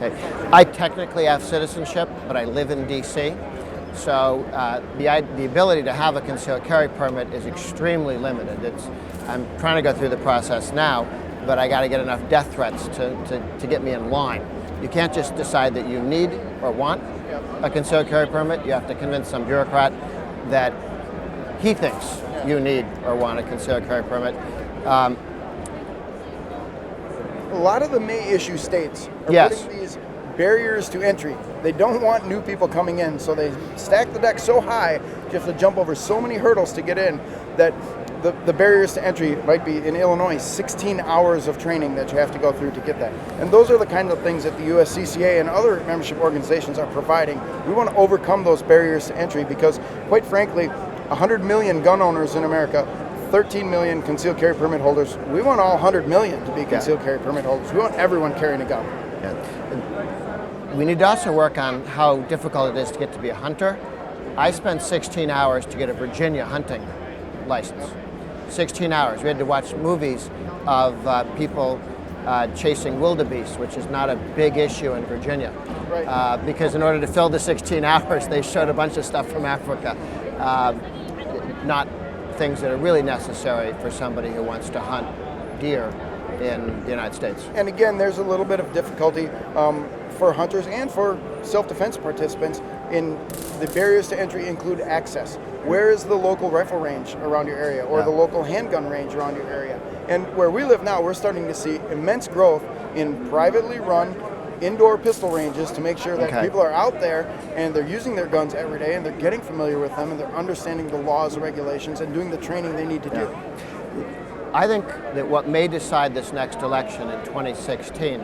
Okay. I technically have citizenship, but I live in D.C., so the ability to have a concealed carry permit is extremely limited. I'm trying to go through the process now, but I got to get enough death threats to get me in line. You can't just decide that you need or want a concealed carry permit. You have to convince some bureaucrat that he thinks you need or want a concealed carry permit. A lot of the May issue states are Yes. putting these barriers to entry. They don't want new people coming in, so they stack the deck so high, you have to jump over so many hurdles to get in, that the barriers to entry might be, in Illinois, 16 hours of training that you have to go through to get that. And those are the kind of things that the USCCA and other membership organizations are providing. We want to overcome those barriers to entry because, quite frankly, 100 million gun owners in America, 13 million concealed carry permit holders. We want all 100 million to be concealed carry permit holders. We want everyone carrying a gun. Yeah. We need to also work on how difficult it is to get to be a hunter. I spent 16 hours to get a Virginia hunting license. 16 hours. We had to watch movies of people chasing wildebeest, which is not a big issue in Virginia. Right. Because in order to fill the 16 hours, they showed a bunch of stuff from Africa. Not things that are really necessary for somebody who wants to hunt deer in the United States. And again, there's a little bit of difficulty for hunters and for self-defense participants. In the barriers to entry include access. Where is the local rifle range around your area, or the local handgun range around your area? And where we live now, we're starting to see immense growth in privately run indoor pistol ranges to make sure that people are out there and they're using their guns every day and they're getting familiar with them and they're understanding the laws and regulations and doing the training they need to do. I think that what may decide this next election in 2016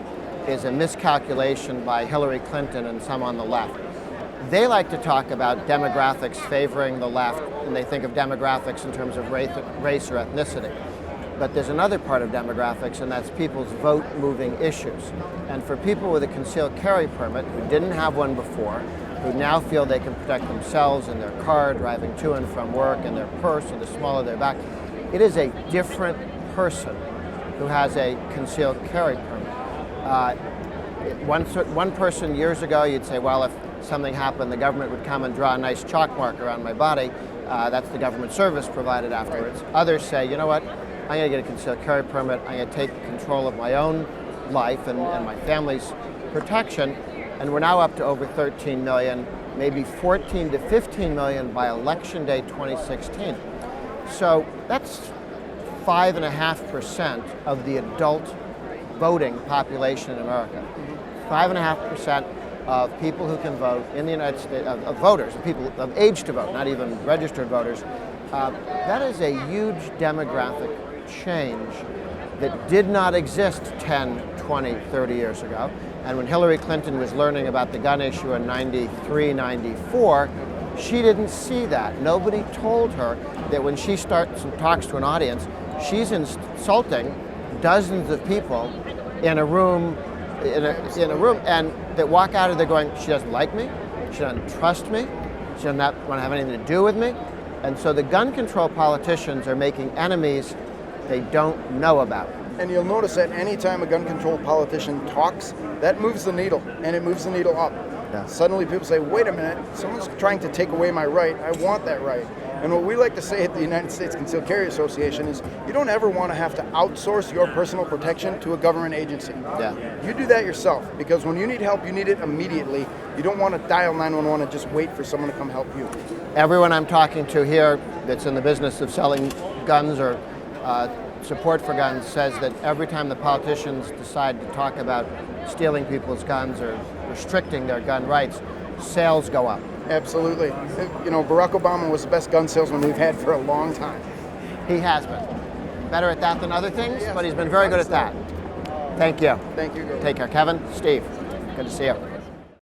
is a miscalculation by Hillary Clinton and some on the left. They like to talk about demographics favoring the left, and they think of demographics in terms of race or ethnicity. But there's another part of demographics, and that's people's vote-moving issues. And for people with a concealed carry permit who didn't have one before, who now feel they can protect themselves in their car, driving to and from work, in their purse or the small of their back, it is a different person who has a concealed carry permit. One person years ago, you'd say, well, if something happened, the government would come and draw a nice chalk mark around my body. That's the government service provided afterwards. Others say, you know what, I'm going to get a concealed carry permit. I'm going to take control of my own life and my family's protection. And we're now up to over 13 million, maybe 14 to 15 million by Election Day 2016. So that's 5.5% of the adult voting population in America. 5.5% of people who can vote in the United States, of voters, people of age to vote, not even registered voters. That is a huge demographic change that did not exist 10, 20, 30 years ago. And when Hillary Clinton was learning about the gun issue in 93, 94, she didn't see that. Nobody told her that when she starts and talks to an audience, she's insulting dozens of people in a room, and that walk out of there going, she doesn't like me, she doesn't trust me, she doesn't want to have anything to do with me. And so the gun control politicians are making enemies they don't know about. And you'll notice that any time a gun control politician talks, that moves the needle, and it moves the needle up. Yeah. Suddenly people say, wait a minute, someone's trying to take away my right, I want that right. And what we like to say at the United States Concealed Carry Association is you don't ever want to have to outsource your personal protection to a government agency. Yeah. You do that yourself, because when you need help, you need it immediately. You don't want to dial 911 and just wait for someone to come help you. Everyone I'm talking to here that's in the business of selling guns or support for guns says that every time the politicians decide to talk about stealing people's guns or restricting their gun rights, sales go up. Absolutely. You know, Barack Obama was the best gun salesman we've had for a long time. He has been. Better at that than other things, Yes, but he's been very good at that. Thank you. Thank you. Take care. Kevin, Steve, good to see you.